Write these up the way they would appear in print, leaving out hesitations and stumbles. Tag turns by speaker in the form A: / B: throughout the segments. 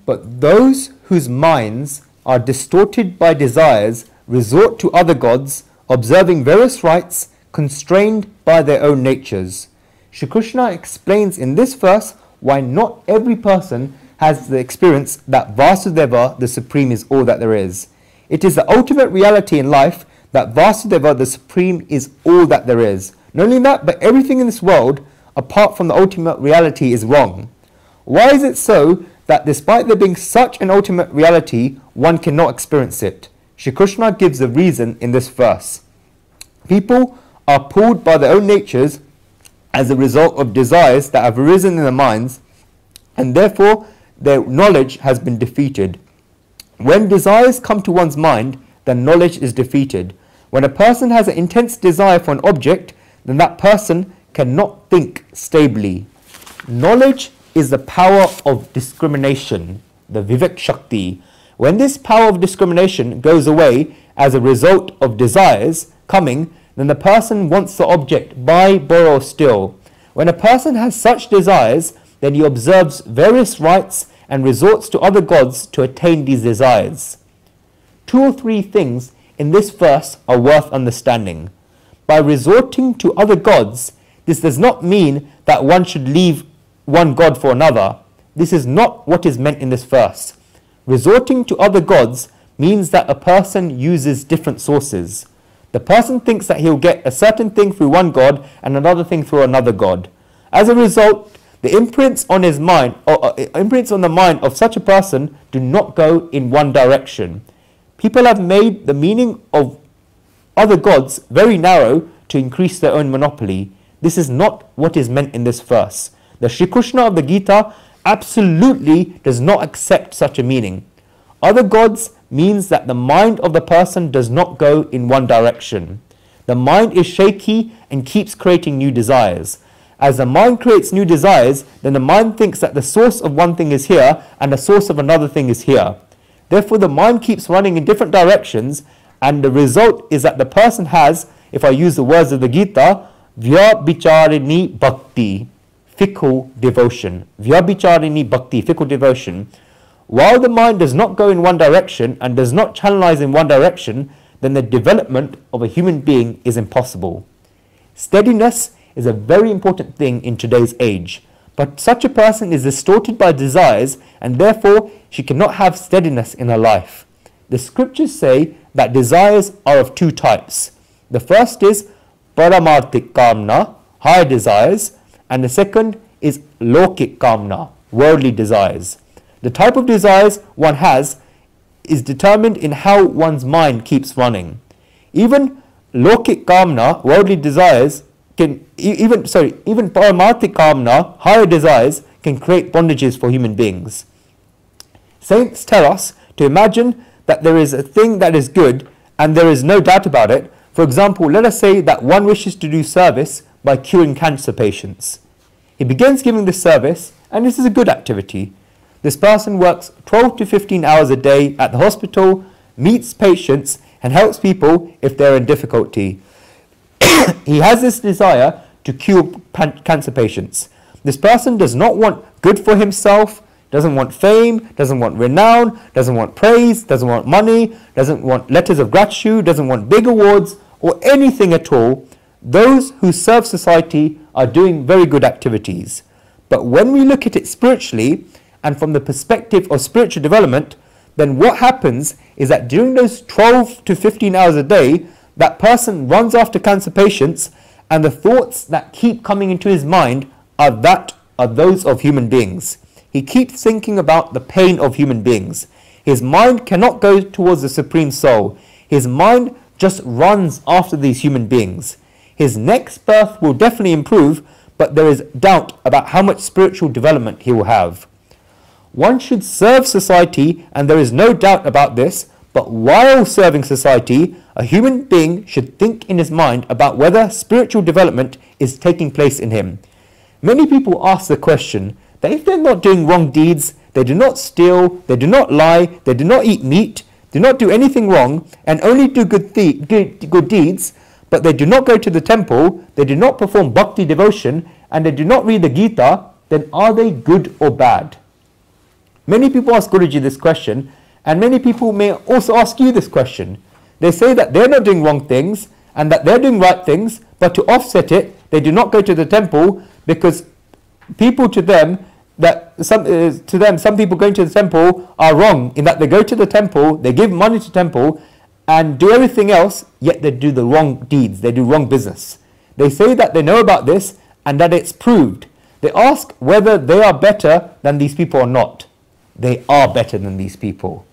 A: But those whose minds are distorted by desires resort to other gods, observing various rites, constrained by their own natures. Shri Krishna explains in this verse why not every person has the experience that Vasudeva, the Supreme, is all that there is. It is the ultimate reality in life that Vasudeva, the Supreme, is all that there is. Not only that, but everything in this world, apart from the ultimate reality, is wrong. Why is it so that despite there being such an ultimate reality, one cannot experience it? Shri Krishna gives the reason in this verse. People are pulled by their own natures as a result of desires that have arisen in their minds, and therefore their knowledge has been defeated. When desires come to one's mind, then knowledge is defeated. When a person has an intense desire for an object, then that person cannot think stably. Knowledge is the power of discrimination, the Vivek Shakti. When this power of discrimination goes away as a result of desires coming, then the person wants the object, buy, borrow, steal. When a person has such desires, then he observes various rites and resorts to other gods to attain these desires. 2 or 3 things in this verse are worth understanding. By resorting to other gods, this does not mean that one should leave one god for another. This is not what is meant in this verse. Resorting to other gods means that a person uses different sources. The person thinks that he'll get a certain thing through one god and another thing through another god. As a result, the imprints on his mind, or imprints on the mind of such a person, do not go in one direction. People have made the meaning of other gods very narrow to increase their own monopoly. This is not what is meant in this verse. The Shri Krishna of the Gita absolutely does not accept such a meaning. Other gods means that the mind of the person does not go in one direction. The mind is shaky and keeps creating new desires. As the mind creates new desires, then the mind thinks that the source of one thing is here and the source of another thing is here. Therefore, the mind keeps running in different directions, and the result is that the person has, if I use the words of the Gita, Vyabhicharini Bhakti, fickle devotion. Vyabhicharini Bhakti, fickle devotion. While the mind does not go in one direction and does not channelize in one direction, then the development of a human being is impossible. Steadiness is a very important thing in today's age, but such a person is distorted by desires, and therefore she cannot have steadiness in her life. The scriptures say that desires are of 2 types. The first is Paramarthik Kamna, higher desires, and the second is Lokik Kamna, worldly desires. The type of desires one has is determined in how one's mind keeps running. Even Lokik Kamna, worldly desires, even Paramarthik Kamna, higher desires, can create bondages for human beings. Saints tell us to imagine that there is a thing that is good and there is no doubt about it. For example, let us say that one wishes to do service by curing cancer patients. He begins giving this service, and this is a good activity. This person works 12 to 15 hours a day at the hospital, meets patients, and helps people if they're in difficulty. He has this desire to cure cancer patients. This person does not want good for himself, doesn't want fame, doesn't want renown, doesn't want praise, doesn't want money, doesn't want letters of gratitude, doesn't want big awards, or anything at all. Those who serve society are doing very good activities. But when we look at it spiritually, and from the perspective of spiritual development, then what happens is that during those 12 to 15 hours a day, that person runs after cancer patients, and the thoughts that keep coming into his mind are those of human beings. He keeps thinking about the pain of human beings. His mind cannot go towards the Supreme Soul. His mind just runs after these human beings. His next birth will definitely improve, but there is doubt about how much spiritual development he will have. One should serve society, and there is no doubt about this, but while serving society, a human being should think in his mind about whether spiritual development is taking place in him. Many people ask the question that if they're not doing wrong deeds, they do not steal, they do not lie, they do not eat meat, do not do anything wrong, and only do good deeds, but they do not go to the temple, they do not perform bhakti devotion, and they do not read the Gita, then are they good or bad? Many people ask Guruji this question, and many people may also ask you this question. They say that they're not doing wrong things and that they're doing right things, but to offset it, they do not go to the temple because people to them, some people going to the temple are wrong in that they go to the temple, they give money to temple and do everything else, yet they do the wrong deeds, they do wrong business. They say that they know about this and that it's proved. They ask whether they are better than these people or not. They are better than these people.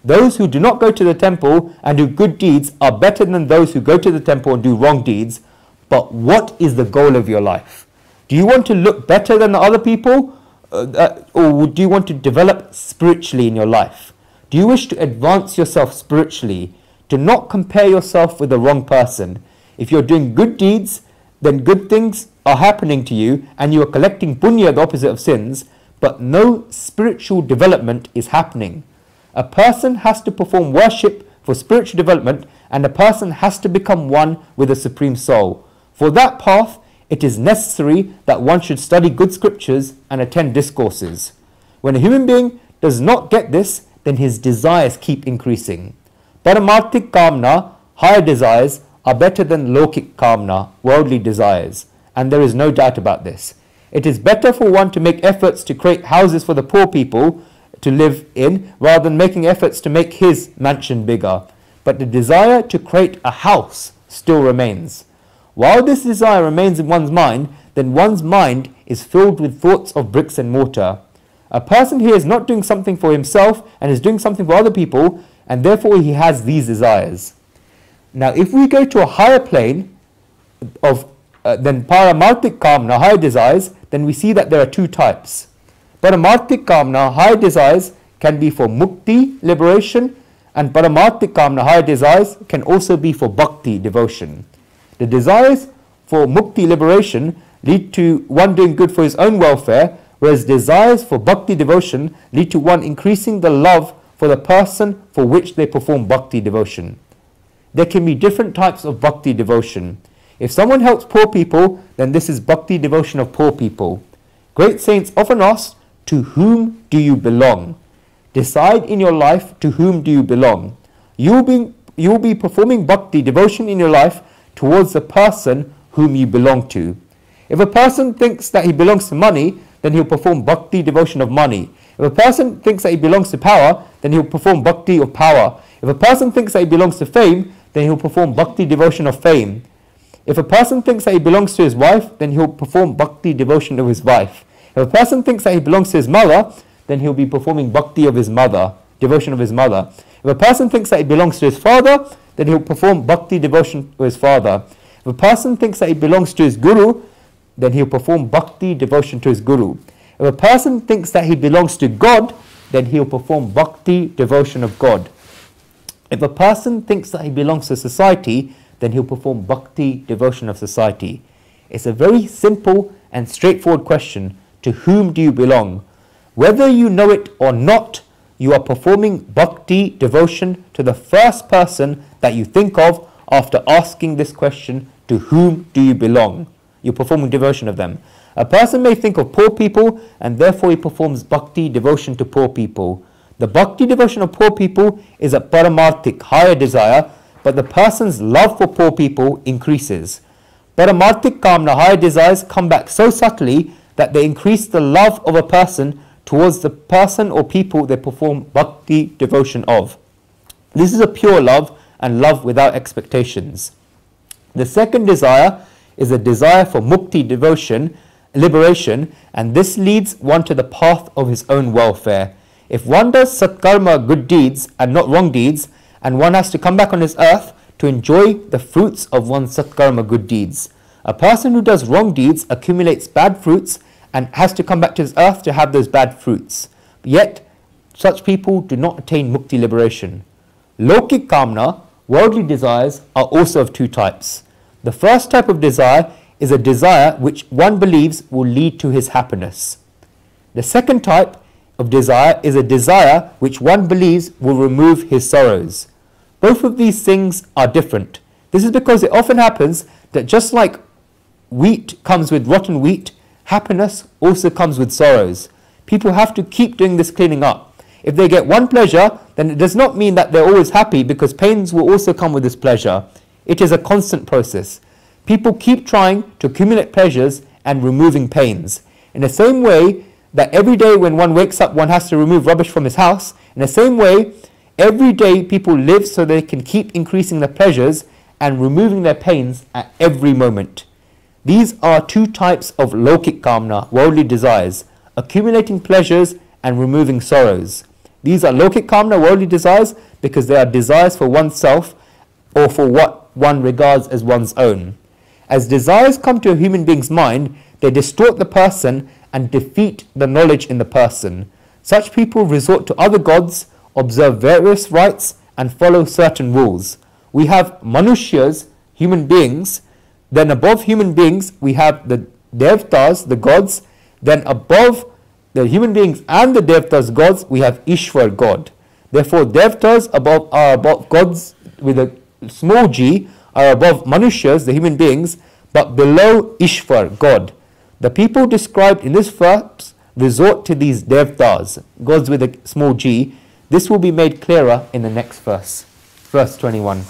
A: Those who do not go to the temple and do good deeds are better than those who go to the temple and do wrong deeds. But what is the goal of your life? Do you want to look better than the other people? Or do you want to develop spiritually in your life? Do you wish to advance yourself spiritually? To not compare yourself with the wrong person. If you're doing good deeds, then good things are happening to you and you are collecting punya, the opposite of sins, but no spiritual development is happening. A person has to perform worship for spiritual development, and a person has to become one with the Supreme Soul. For that path, it is necessary that one should study good scriptures and attend discourses. When a human being does not get this, then his desires keep increasing. Paramarthik kamna, higher desires, are better than lokik kamna, worldly desires, and there is no doubt about this. It is better for one to make efforts to create houses for the poor people to live in, rather than making efforts to make his mansion bigger. But the desire to create a house still remains. While this desire remains in one's mind, then one's mind is filled with thoughts of bricks and mortar. A person here is not doing something for himself and is doing something for other people, and therefore he has these desires. Now if we go to a higher plane of than paramarthik kamna, higher desires, then we see that there are two types. Paramarthik kamna, higher desires, can be for mukti, liberation, and paramarthik kamna, higher desires, can also be for bhakti, devotion. The desires for mukti, liberation, lead to one doing good for his own welfare, whereas desires for bhakti, devotion, lead to one increasing the love for the person for which they perform bhakti, devotion. There can be different types of bhakti, devotion. If someone helps poor people, then this is bhakti, devotion of poor people. Great saints often ask, to whom do you belong? Decide in your life to whom do you belong. You will be performing bhakti, devotion in your life towards the person whom you belong to. If a person thinks that he belongs to money, then he'll perform bhakti, devotion of money. If a person thinks that he belongs to power, then he'll perform bhakti of power. If a person thinks that he belongs to fame, then he'll perform bhakti, devotion of fame. If a person thinks that he belongs to his wife, then he'll perform bhakti, devotion of his wife. If a person thinks that he belongs to his mother, then he'll be performing bhakti of his mother, devotion of his mother. If a person thinks that he belongs to his father, then he'll perform bhakti, devotion to his father. If a person thinks that he belongs to his guru, then he'll perform bhakti, devotion to his guru. If a person thinks that he belongs to God, then he'll perform bhakti, devotion of God. If a person thinks that he belongs to society, then he'll perform bhakti, devotion of society. It's a very simple and straightforward question. To whom do you belong? Whether you know it or not, you are performing bhakti, devotion to the first person that you think of after asking this question, to whom do you belong? You're performing devotion of them. A person may think of poor people and therefore he performs bhakti, devotion to poor people. The bhakti, devotion of poor people is a paramarthik, higher desire, but the person's love for poor people increases. Paramarthik kamna, higher desires, come back so subtly that they increase the love of a person towards the person or people they perform bhakti, devotion of. This is a pure love and love without expectations. The second desire is a desire for mukti, devotion, liberation, and this leads one to the path of his own welfare. If one does satkarma, good deeds, and not wrong deeds, and one has to come back on this earth to enjoy the fruits of one's satkarma, good deeds. A person who does wrong deeds accumulates bad fruits and has to come back to this earth to have those bad fruits. Yet, such people do not attain mukti, liberation. Lokik kamna, worldly desires, are also of two types. The first type of desire is a desire which one believes will lead to his happiness. The second type of desire is a desire which one believes will remove his sorrows. Both of these things are different. This is because it often happens that just like wheat comes with rotten wheat, happiness also comes with sorrows. People have to keep doing this cleaning up. If they get one pleasure, then it does not mean that they're always happy, because pains will also come with this pleasure. It is a constant process. People keep trying to accumulate pleasures and removing pains. In the same way that every day when one wakes up, one has to remove rubbish from his house, in the same way, every day people live so they can keep increasing their pleasures and removing their pains at every moment. These are two types of lokik kamna, worldly desires, accumulating pleasures and removing sorrows. These are lokik kamna, worldly desires, because they are desires for oneself or for what one regards as one's own. As desires come to a human being's mind, they distort the person and defeat the knowledge in the person. Such people resort to other gods, observe various rites, and follow certain rules. We have manushyas, human beings. Then above human beings, we have the devtas, the gods. Then above the human beings and the devtas, gods, we have Ishwar, God. Therefore, devtas are above gods with a small g, are above manushyas, the human beings, but below Ishwar, God. The people described in this verse resort to these devtas, gods with a small g. This will be made clearer in the next verse, verse 21.